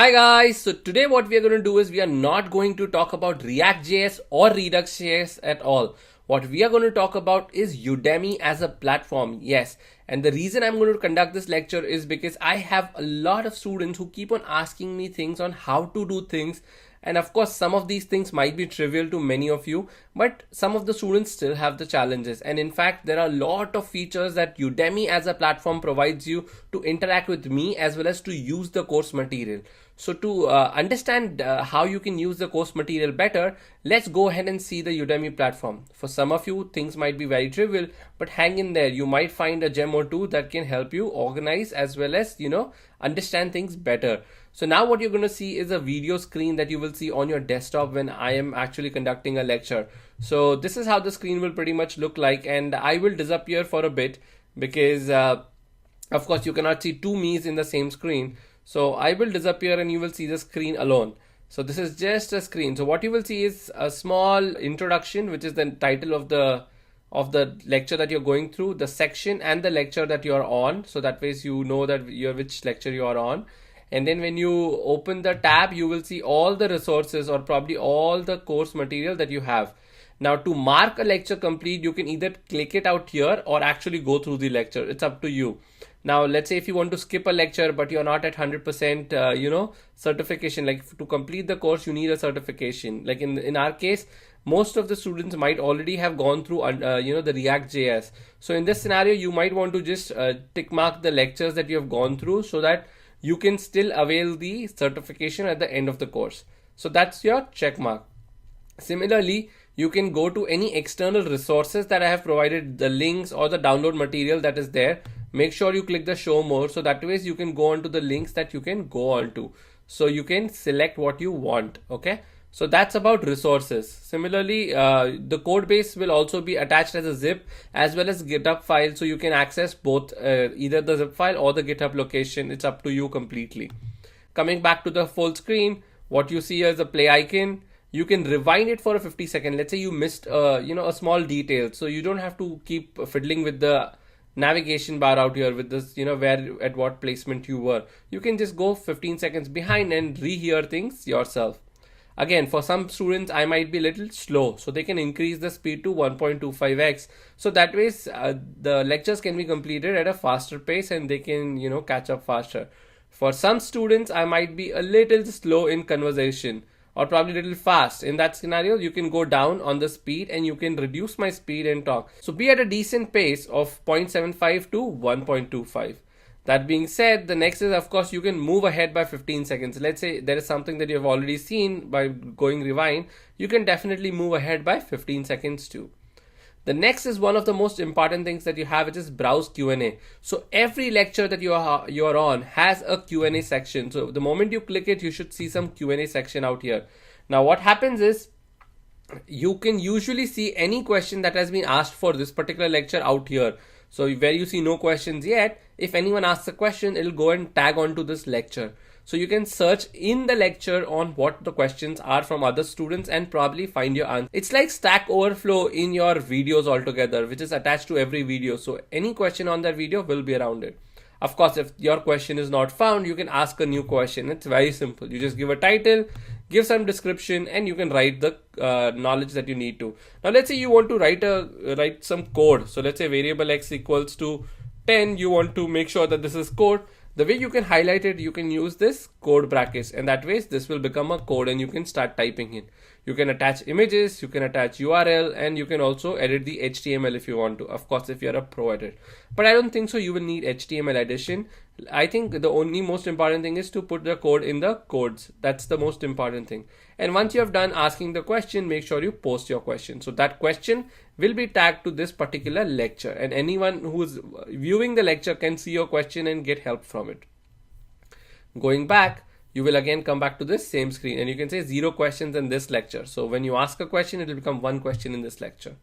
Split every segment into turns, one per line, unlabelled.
Hi guys, so today what we are going to do is we are not going to talk about React JS or Redux JS at all. What we are going to talk about is Udemy as a platform. Yes, and the reason I'm going to conduct this lecture is because I have a lot of students who keep on asking me things on how to do things. And of course, some of these things might be trivial to many of you, but some of the students still have the challenges. And in fact, there are a lot of features that Udemy as a platform provides you to interact with me as well as to use the course material. So to understand how you can use the course material better, let's go ahead and see the Udemy platform. For some of you, things might be very trivial, but hang in there. You might find a gem or two that can help you organize as well as, understand things better. So now what you're going to see is a video screen that you will see on your desktop when I am actually conducting a lecture. So this is how the screen will pretty much look like, and I will disappear for a bit because of course you cannot see two me's in the same screen. So I will disappear and you will see the screen alone. So this is just a screen. So what you will see is a small introduction, which is the title of the lecture that you're going through, the section and the lecture that you're on. So that way you know that which lecture you are on. And then when you open the tab, you will see all the resources or probably all the course material that you have. Now to mark a lecture complete, you can either click it out here or actually go through the lecture. It's up to you. Now let's say if you want to skip a lecture but you're not at 100% certification, like to complete the course you need a certification. Like in our case, most of the students might already have gone through the React JS. So in this scenario, you might want to just tick mark the lectures that you have gone through so that you can still avail the certification at the end of the course. So that's your check mark. Similarly, you can go to any external resources that I have provided, the links or the download material that is there. Make sure you click the show more, so that way you can go on to the links that you can go on to. So you can select what you want. Okay. So that's about resources. Similarly, the code base will also be attached as a zip as well as GitHub file. So you can access both either the zip file or the GitHub location. It's up to you completely. Coming back to the full screen, what you see here is a play icon. You can rewind it for a 50-second. Let's say you missed a small detail. So you don't have to keep fiddling with the navigation bar out here with this, where at what placement you were. You can just go 15 seconds behind and rehear things yourself. Again, for some students, I might be a little slow, so they can increase the speed to 1.25x. So that way, the lectures can be completed at a faster pace and they can, catch up faster. For some students, I might be a little slow in conversation or probably a little fast. In that scenario, you can go down on the speed and you can reduce my speed and talk. So be at a decent pace of 0.75 to 1.25. That being said, the next is, of course, you can move ahead by 15 seconds. Let's say there is something that you have already seen by going rewind. You can definitely move ahead by 15 seconds too. The next is one of the most important things that you have, which is browse Q&A. So every lecture that you are on has a Q&A section. So the moment you click it, you should see some Q&A section out here. Now what happens is, you can usually see any question that has been asked for this particular lecture out here. So where you see no questions yet, if anyone asks a question, it'll go and tag onto this lecture. So you can search in the lecture on what the questions are from other students and probably find your answer. It's like Stack Overflow in your videos altogether, which is attached to every video. So any question on that video will be around it. Of course, if your question is not found, you can ask a new question. It's very simple. You just give a title, give some description, and you can write the knowledge that you need to. Now, let's say you want to write some code. So let's say variable x equals to 10. You want to make sure that this is code. The way you can highlight it, you can use this code brackets, and that way this will become a code and you can start typing in. You can attach images, you can attach URL, and you can also edit the HTML if you want to. Of course, if you're a pro at it. But I don't think so you will need HTML addition. I think the only most important thing is to put the code in the codes. That's the most important thing. And once you have done asking the question, make sure you post your question. So that question will be tagged to this particular lecture, and anyone who is viewing the lecture can see your question and get help from it. Going back, you will again come back to this same screen and you can say 0 questions in this lecture. So when you ask a question, it will become 1 question in this lecture.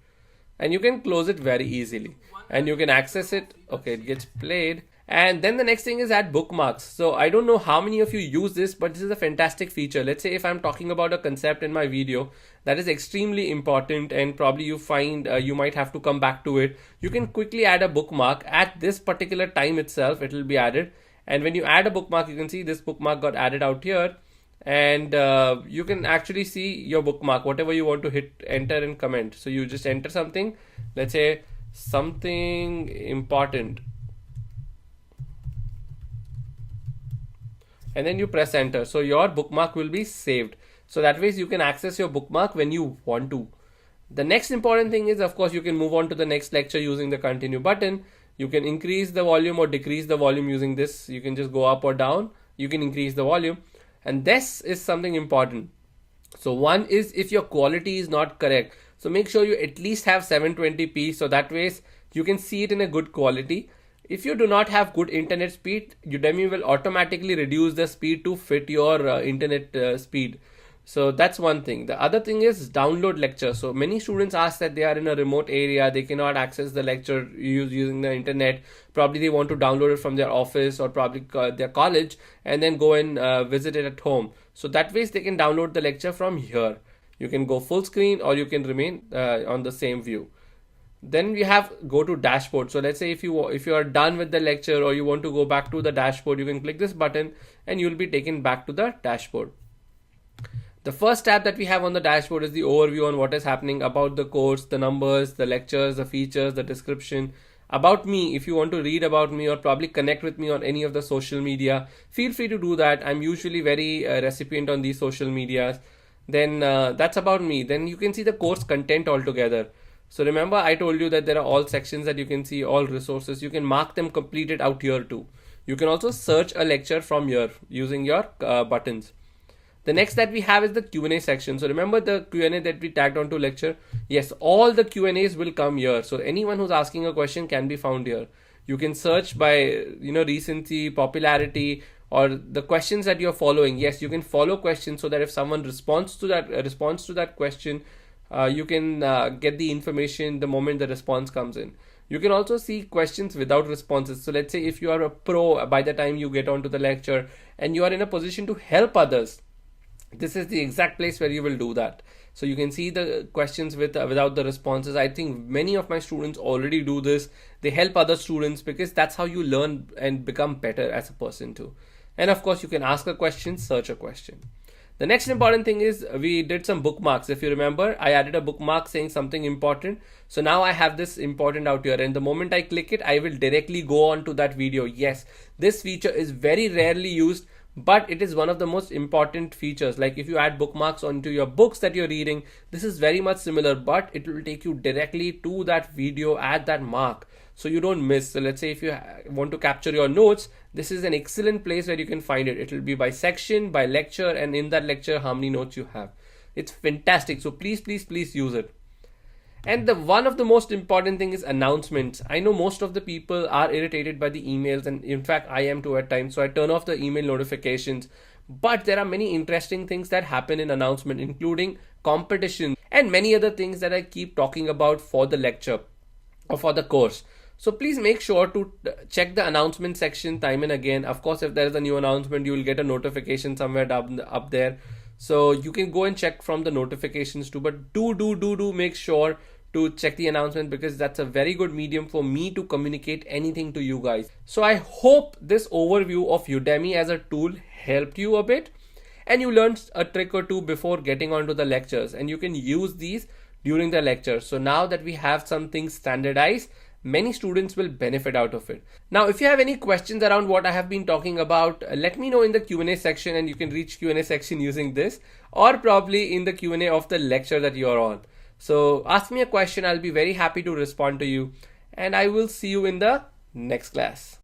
And you can close it very easily and you can access it. Okay, it gets played. And then the next thing is add bookmarks. So I don't know how many of you use this, but this is a fantastic feature. Let's say if I'm talking about a concept in my video that is extremely important and probably you find you might have to come back to it, you can quickly add a bookmark at this particular time itself. It will be added And when you add a bookmark, you can see this bookmark got added out here, and you can actually see your bookmark, whatever you want to hit enter and comment. So you just enter something, let's say something important, and then you press enter. So your bookmark will be saved. So that way you can access your bookmark when you want to. The next important thing is, of course, you can move on to the next lecture using the continue button. You can increase the volume or decrease the volume using this. You can just go up or down. You can increase the volume. And this is something important. So one is if your quality is not correct. So make sure you at least have 720p. So that way you can see it in a good quality. If you do not have good internet speed, Udemy will automatically reduce the speed to fit your internet speed. So that's one thing. The other thing is download lecture. So many students ask that they are in a remote area, they cannot access the lecture using the internet. Probably they want to download it from their office or probably their college and then go and visit it at home. So that way they can download the lecture from here. You can go full screen or you can remain on the same view. Then we have go to dashboard. So let's say if you are done with the lecture or you want to go back to the dashboard, you can click this button and you will be taken back to the dashboard. The first tab that we have on the dashboard is the overview on what is happening about the course, the numbers, the lectures, the features, the description. About me, if you want to read about me or probably connect with me on any of the social media, feel free to do that. I'm usually very recipient on these social medias. Then that's about me. Then you can see the course content altogether. So remember, I told you that there are all sections that you can see, all resources. You can mark them completed out here too. You can also search a lecture from here using your buttons. The next that we have is the Q&A section. So remember the Q&A that we tagged onto lecture? Yes, all the Q&As will come here. So anyone who's asking a question can be found here. You can search by, recency, popularity, or the questions that you're following. Yes, you can follow questions so that if someone responds to that question, you can get the information the moment the response comes in. You can also see questions without responses. So let's say if you are a pro by the time you get onto the lecture and you are in a position to help others, this is the exact place where you will do that. So you can see the questions without the responses. I think many of my students already do this. They help other students because that's how you learn and become better as a person too. And of course, you can ask a question, search a question. The next important thing is we did some bookmarks. If you remember, I added a bookmark saying something important. So now I have this important out here, and the moment I click it, I will directly go on to that video. Yes, this feature is very rarely used, but it is one of the most important features. Like if you add bookmarks onto your books that you're reading, this is very much similar, but it will take you directly to that video at that mark, so you don't miss. So let's say if you want to capture your notes, this is an excellent place where you can find it. It will be by section, by lecture, and in that lecture how many notes you have. It's fantastic. So please use it. And one of the most important thing is announcements. I know most of the people are irritated by the emails, and in fact I am too at times. So I turn off the email notifications. But there are many interesting things that happen in announcement, including competition and many other things that I keep talking about for the lecture or for the course. So please make sure to check the announcement section time and again. Of course, if there is a new announcement, you will get a notification somewhere up there. So you can go and check from the notifications too. But do make sure to check the announcement, because that's a very good medium for me to communicate anything to you guys. So I hope this overview of Udemy as a tool helped you a bit and you learned a trick or two before getting onto the lectures, and you can use these during the lecture. So now that we have some things standardized, many students will benefit out of it. Now, if you have any questions around what I have been talking about, let me know in the Q&A section, and you can reach Q&A section using this, or probably in the Q&A of the lecture that you are on. So ask me a question. I'll be very happy to respond to you, and I will see you in the next class.